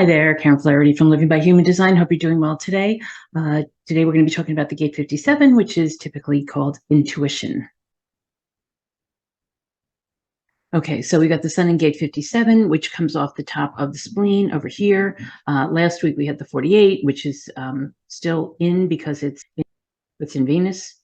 Hi there, Karen Flaherty from Living by Human Design. Hope you're doing well today. Today we're going to be talking about the gate 57, which is typically called intuition. Okay, so we got the sun in gate 57, which comes off the top of the spleen over here. Last week we had the 48, which is still in because it's in Venus.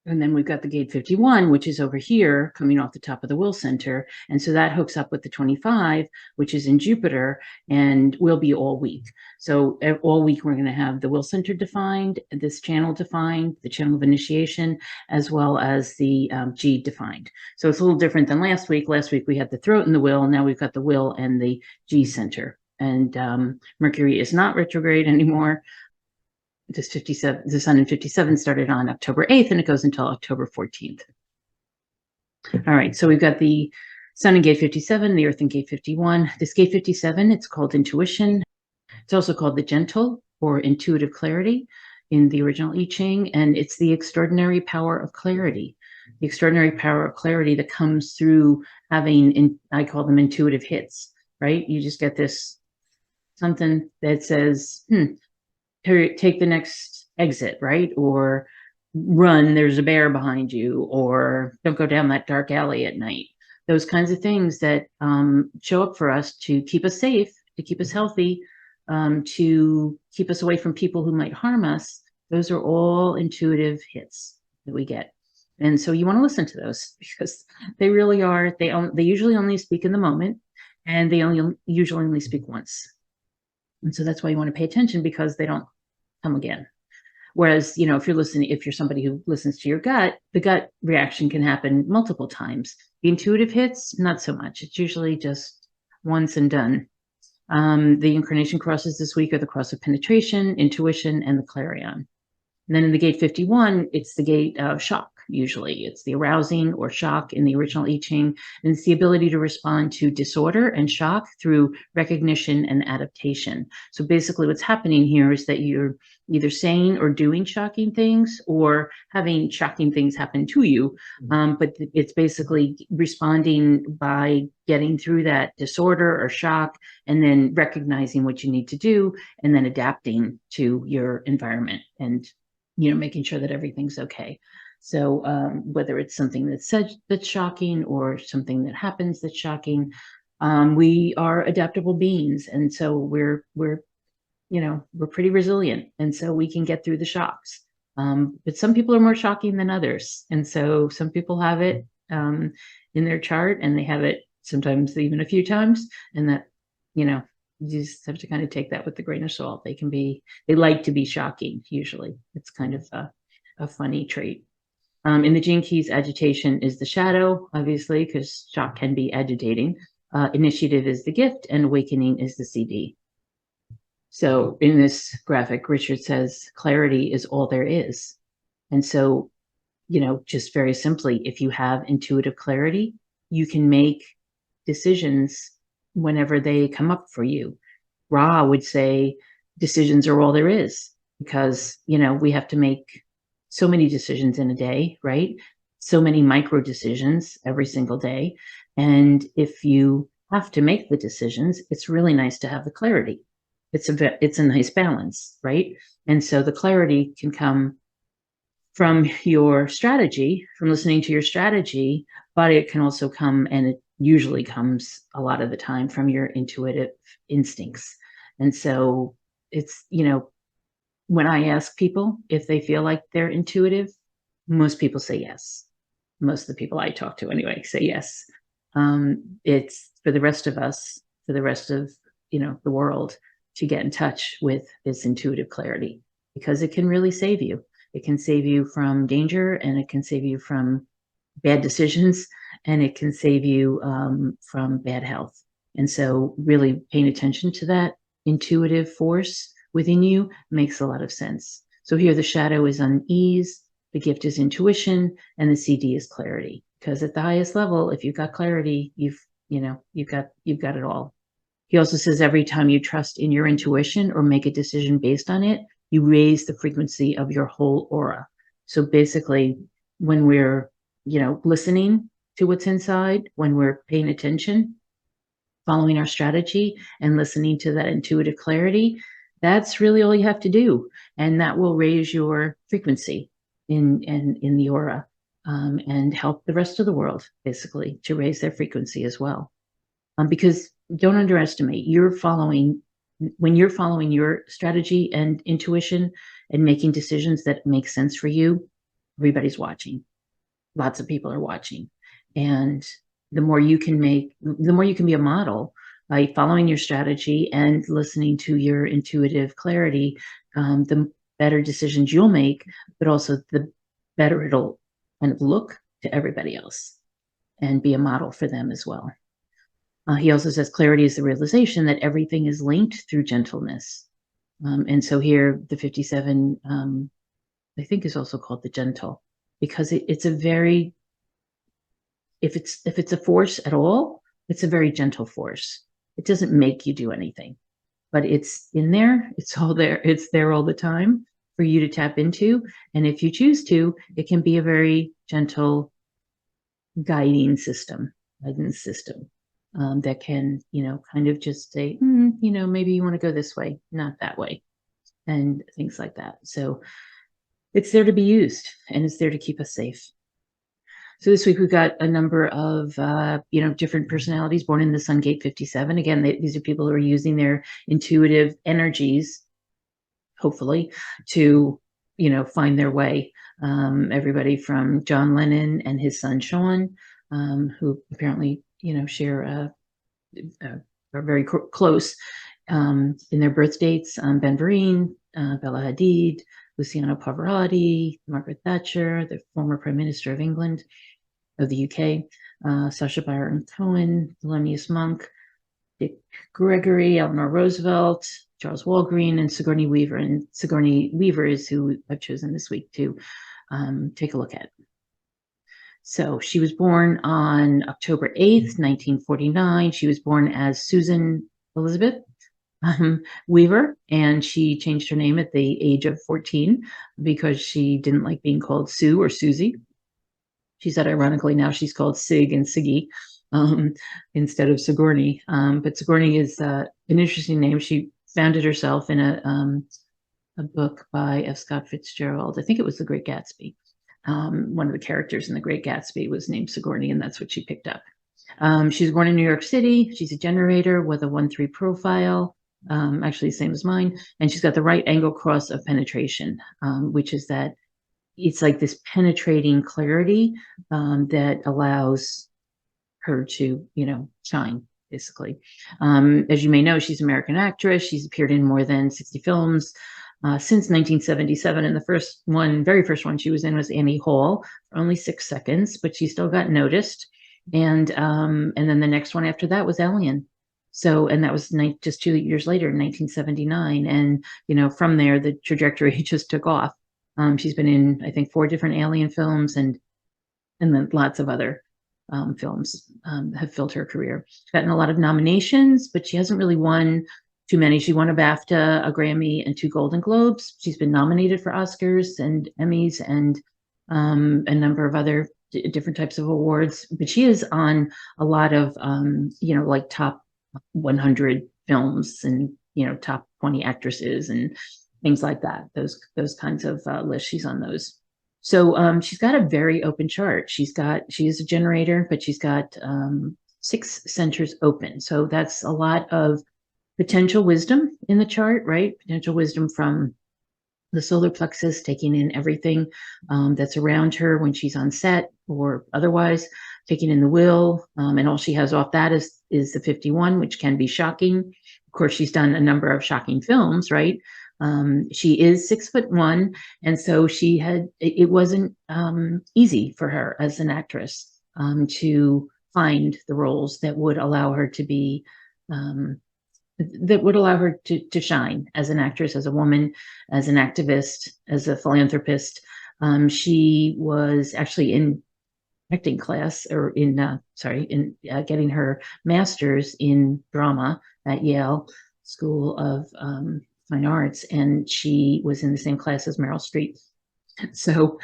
And then we've got the gate 51, which is over here coming off the top of the will center. And so that hooks up with the 25, which is in Jupiter and will be all week. So all week we're going to have the will center defined, this channel defined, the channel of initiation, as well as the G defined. So it's a little different than last week. Last week we had the throat and the will. Now we've got the will and the G center. And Mercury is not retrograde anymore. The sun in 57 started on October 8th and it goes until October 14th. All right, so we've got the sun in gate 57, the earth in gate 51. This gate 57, it's called intuition. It's also called the gentle or intuitive clarity in the original I Ching, and it's the extraordinary power of clarity. The extraordinary power of clarity that comes through having, I call them intuitive hits, right? You just get this something that says, take the next exit, right? Or run, there's a bear behind you, or don't go down that dark alley at night. Those kinds of things that show up for us to keep us safe, to keep us healthy, to keep us away from people who might harm us. Those are all intuitive hits that we get. And so you want to listen to those because they really are, they usually only speak in the moment, and they usually only speak once. And so that's why you want to pay attention, because they don't come again. Whereas, if you're somebody who listens to your gut, the gut reaction can happen multiple times. The intuitive hits, not so much. It's usually just once and done. The incarnation crosses this week are the cross of penetration, intuition, and the clarion. And then in the gate 51, it's the gate of shock. Usually it's the arousing or shock in the original I Ching, and it's the ability to respond to disorder and shock through recognition and adaptation. So basically what's happening here is that you're either saying or doing shocking things or having shocking things happen to you. But it's basically responding by getting through that disorder or shock and then recognizing what you need to do and then adapting to your environment and making sure that everything's okay. So whether it's something that's said that's shocking or something that happens that's shocking, we are adaptable beings, and so we're pretty resilient, and so we can get through the shocks. But some people are more shocking than others, and so some people have it in their chart, and they have it sometimes even a few times, and that you just have to kind of take that with a grain of salt. They like to be shocking. Usually, it's kind of a funny trait. In the Gene Keys, agitation is the shadow, obviously, because shock can be agitating. Initiative is the gift, and awakening is the CD. So in this graphic, Richard says clarity is all there is. And so, just very simply, if you have intuitive clarity, you can make decisions whenever they come up for you. Ra would say decisions are all there is, because, we have to make so many decisions in a day, right? So many micro decisions every single day. And if you have to make the decisions, it's really nice to have the clarity. It's a nice balance, right? And so the clarity can come from your strategy, from listening to your strategy, but it can also come, and it usually comes a lot of the time, from your intuitive instincts. And so it's, when I ask people if they feel like they're intuitive, most people say yes. Most of the people I talk to anyway say yes. It's for the rest of us, for the rest of, the world, to get in touch with this intuitive clarity, because it can really save you. It can save you from danger, and it can save you from bad decisions, and it can save you from bad health. And so really paying attention to that intuitive force within you makes a lot of sense. So here the shadow is unease, the gift is intuition, and the CD is clarity. Because at the highest level, if you've got clarity, you've got it all. He also says every time you trust in your intuition or make a decision based on it, you raise the frequency of your whole aura. So basically, when we're listening to what's inside, when we're paying attention, following our strategy and listening to that intuitive clarity, that's really all you have to do. And that will raise your frequency in the aura, and help the rest of the world basically to raise their frequency as well. Because don't underestimate, when you're following your strategy and intuition and making decisions that make sense for you, everybody's watching. Lots of people are watching. And the more you can be a model by following your strategy and listening to your intuitive clarity, the better decisions you'll make, but also the better it'll kind of look to everybody else and be a model for them as well. He also says clarity is the realization that everything is linked through gentleness. And so here, the 57, I think, is also called the gentle, because it's a very, if it's a force at all, it's a very gentle force. It doesn't make you do anything, but it's in there. It's all there. It's there all the time for you to tap into. And if you choose to, it can be a very gentle guidance system that can, kind of just say, maybe you want to go this way, not that way, and things like that. So it's there to be used, and it's there to keep us safe. So this week we've got a number of, different personalities born in the Sun Gate 57. Again, these are people who are using their intuitive energies, hopefully, to, find their way. Everybody from John Lennon and his son Sean, who apparently, share are very close in their birth dates. Ben Vereen, Bella Hadid, Luciano Pavarotti, Margaret Thatcher, the former Prime Minister of England, of the UK, Sacha Baron Cohen, Thelonious Monk, Dick Gregory, Eleanor Roosevelt, Charles Walgreen, and Sigourney Weaver. And Sigourney Weaver is who I've chosen this week to take a look at. So she was born on October 8th, 1949. She was born as Susan Elizabeth Weaver, and she changed her name at the age of 14 because she didn't like being called Sue or Susie. She said, ironically, now she's called Sig and Siggy instead of Sigourney. But Sigourney is an interesting name. She found it herself in a book by F. Scott Fitzgerald. I think it was The Great Gatsby. One of the characters in The Great Gatsby was named Sigourney, and that's what she picked up. She was born in New York City. She's a generator with a 1-3 profile, actually the same as mine. And she's got the right angle cross of penetration, which is that it's like this penetrating clarity that allows her to, shine, basically. As you may know, she's an American actress. She's appeared in more than 60 films. Since 1977, and the very first one she was in was Annie Hall for only 6 seconds, but she still got noticed. And then the next one after that was Alien. So, and that was just 2 years later, in 1979. And, from there, the trajectory just took off. She's been in, I think, 4 different Alien films, and then lots of other films have filled her career. She's gotten a lot of nominations, but she hasn't really won too many. She won a BAFTA, a Grammy, and 2 Golden Globes. She's been nominated for Oscars and Emmys and a number of other different types of awards. But she is on a lot of, like top 100 films and, top 20 actresses and things like that. Those kinds of lists. She's on those. So she's got a very open chart. She is a generator, but she's got 6 centers open. So that's a lot of potential wisdom in the chart, right? Potential wisdom from the solar plexus, taking in everything that's around her when she's on set or otherwise, taking in the will. And all she has off that is the 51, which can be shocking. Of course, she's done a number of shocking films, right? She is 6'1", and so it wasn't easy for her as an actress to find the roles that would allow her to be to shine as an actress, as a woman, as an activist, as a philanthropist. She was actually in acting class, or getting her master's in drama at Yale School of Fine Arts, and she was in the same class as Meryl Streep. So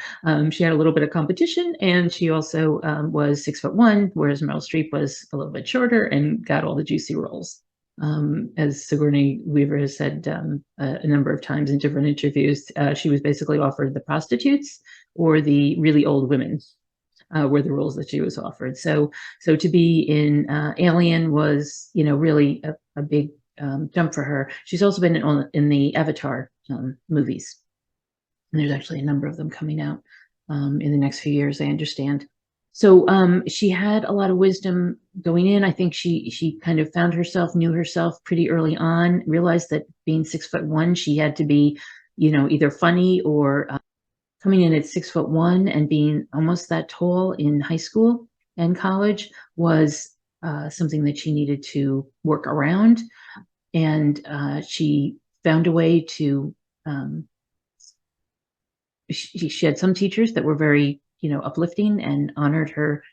she had a little bit of competition, and she also was 6'1", whereas Meryl Streep was a little bit shorter and got all the juicy roles. As Sigourney Weaver has said a number of times in different interviews, she was basically offered the prostitutes or the really old women. Were the roles that she was offered. So to be in Alien was, really a big jump for her. She's also been in the Avatar movies, and there's actually a number of them coming out in the next few years, I understand. So she had a lot of wisdom going in. I think she kind of found herself, knew herself pretty early on, realized that being 6'1", she had to be, either funny or coming in at 6'1" and being almost that tall in high school and college was something that she needed to work around. And she found a way to, she had some teachers that were very, uplifting and honored her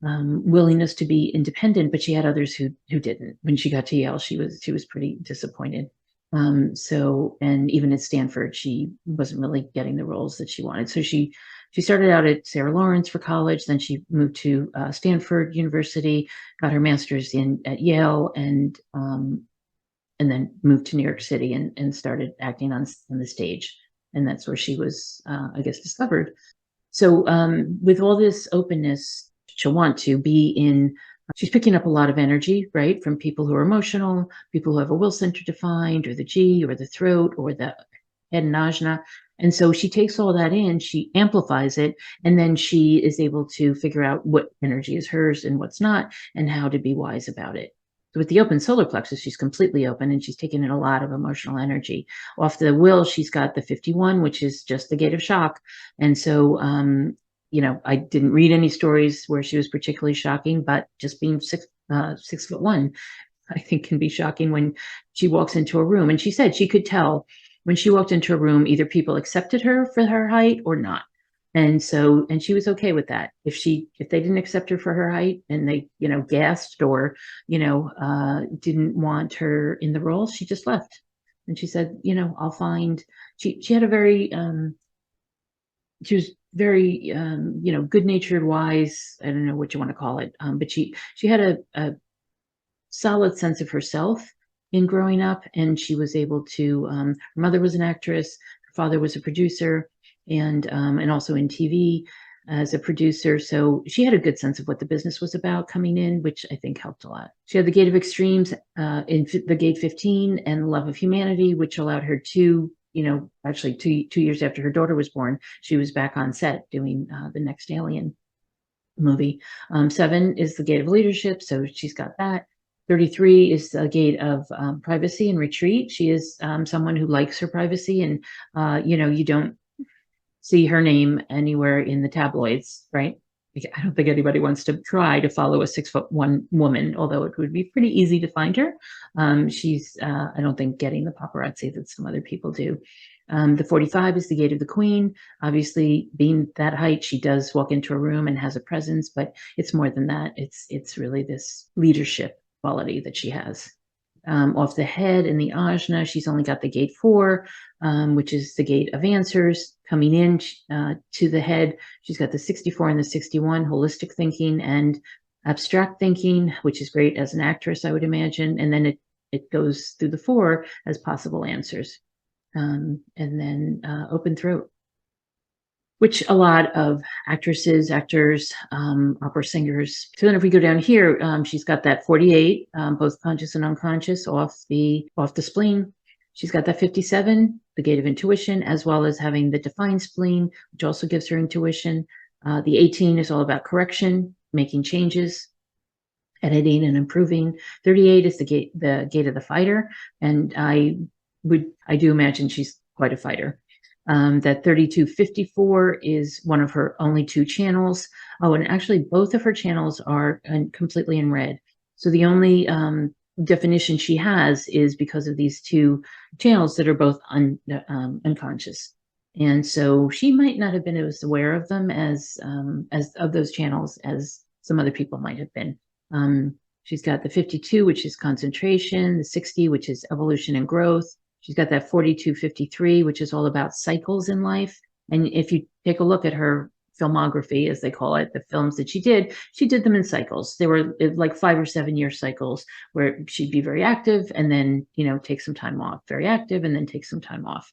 willingness to be independent, but she had others who didn't. When she got to Yale, she was pretty disappointed. And even at Stanford, she wasn't really getting the roles that she wanted. So she started out at Sarah Lawrence for college. Then she moved to Stanford University, got her master's at Yale, and then moved to New York City and started acting on the stage. And that's where she was, I guess, discovered. So with all this openness, she'll want to be in. She's picking up a lot of energy, right, from people who are emotional, people who have a will center defined, or the G, or the throat, or the head and ajna. And so she takes all that in, she amplifies it, and then she is able to figure out what energy is hers and what's not, and how to be wise about it. So with the open solar plexus, she's completely open, and she's taking in a lot of emotional energy. Off the will, she's got the 51, which is just the gate of shock. And so I didn't read any stories where she was particularly shocking, but just being 6'1", I think can be shocking when she walks into a room. And she said she could tell when she walked into a room, either people accepted her for her height or not. And she was okay with that. If they didn't accept her for her height and they, gasped or, didn't want her in the role, she just left. And she said, I'll find, she had a very, she was very, good-natured, wise. I don't know what you want to call it, but she had a solid sense of herself in growing up, and she was able to. Her mother was an actress, her father was a producer, and also in TV as a producer. So she had a good sense of what the business was about coming in, which I think helped a lot. She had the Gate of Extremes in the Gate 15 and Love of Humanity, which allowed her to. Actually 2 years after her daughter was born, she was back on set doing the next Alien movie. 7 is the Gate of Leadership, so she's got that. 33 is the Gate of Privacy and Retreat. She is someone who likes her privacy, and you don't see her name anywhere in the tabloids, right? I don't think anybody wants to try to follow a 6'1" woman, although it would be pretty easy to find her. She's, I don't think, getting the paparazzi that some other people do. The 45 is the Gate of the Queen. Obviously, being that height, she does walk into a room and has a presence, but it's more than that. It's really this leadership quality that she has. Off the head in the ajna, she's only got the Gate 4, which is the Gate of Answers. Coming in to the head, she's got the 64 and the 61, holistic thinking and abstract thinking, which is great as an actress, I would imagine. And then it goes through the 4 as possible answers. And then open throat, which a lot of actresses, actors, opera singers. So then if we go down here, she's got that 48, both conscious and unconscious, off the spleen. She's got that 57, the Gate of Intuition, as well as having the defined spleen, which also gives her intuition. The 18 is all about correction, making changes, editing and improving. 38 is the gate of the fighter. And I do imagine she's quite a fighter. That 3254 is one of her only 2 channels. Oh, and actually both of her channels are completely in red. So the only definition she has is because of these 2 channels that are both unconscious. And so she might not have been as aware of them as of those channels as some other people might have been. She's got the 52, which is concentration, the 60, which is evolution and growth. She's got that 4253, which is all about cycles in life. And if you take a look at her filmography, as they call it, the films that she did them in cycles. They were like 5 or 7 year cycles where she'd be very active and then, take some time off, very active and then take some time off.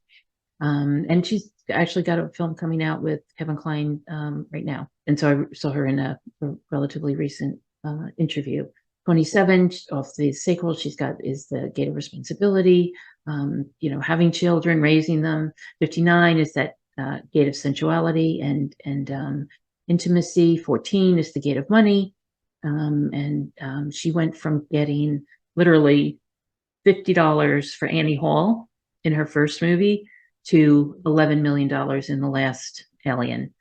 And she's actually got a film coming out with Kevin Kline right now. And so I saw her in a relatively recent interview. 27 off the sequel she's got is The Gate of Responsibility, having children, raising them. 59 is that Gate of Sensuality and intimacy. 14 is The Gate of Money. And she went from getting literally $50 for Annie Hall in her first movie to $11 million in the last Alien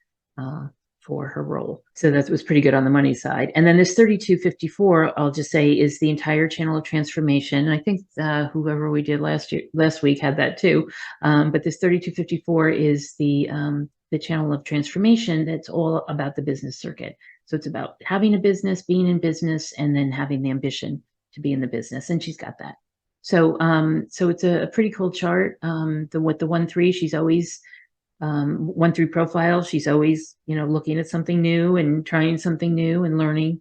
for her role. So that was pretty good on the money side. And then this 3254, I'll just say, is the entire channel of transformation. I think whoever we did last week had that too. But this 3254 is the channel of transformation that's all about the business circuit. So it's about having a business, being in business, and then having the ambition to be in the business. And she's got that. So it's a pretty cool chart. With the 1-3, she's always 1-3 profile. She's always, looking at something new and trying something new and learning.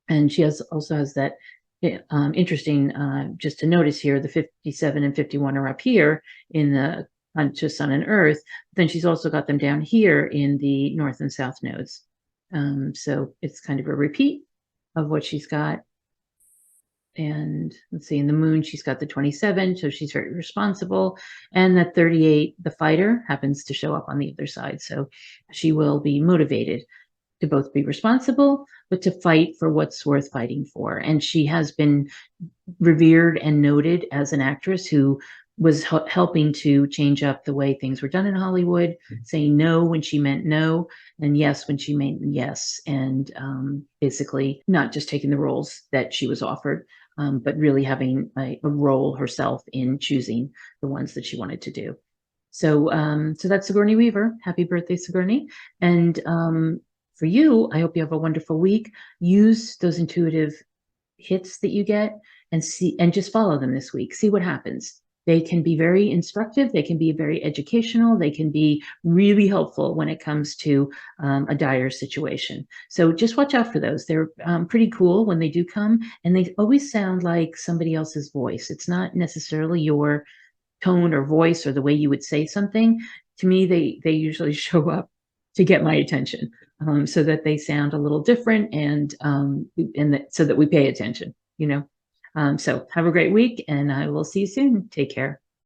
And she also has that interesting, just to notice here, the 57 and 51 are up here in the onto Sun and Earth. Then she's also got them down here in the North and South nodes. So it's kind of a repeat of what she's got. And let's see, in the Moon, she's got the 27, so she's very responsible. And that 38, the fighter, happens to show up on the other side. So she will be motivated to both be responsible, but to fight for what's worth fighting for. And she has been revered and noted as an actress who was helping to change up the way things were done in Hollywood, saying no when she meant no, and yes when she meant yes. And basically not just taking the roles that she was offered, but really having a role herself in choosing the ones that she wanted to do. So that's Sigourney Weaver. Happy birthday, Sigourney. And for you, I hope you have a wonderful week. Use those intuitive hits that you get and just follow them this week. See what happens. They can be very instructive. They can be very educational. They can be really helpful when it comes to a dire situation. So just watch out for those. They're pretty cool when they do come, and they always sound like somebody else's voice. It's not necessarily your tone or voice or the way you would say something. To me, they usually show up to get my attention, so that they sound a little different and so that we pay attention, So have a great week, and I will see you soon. Take care.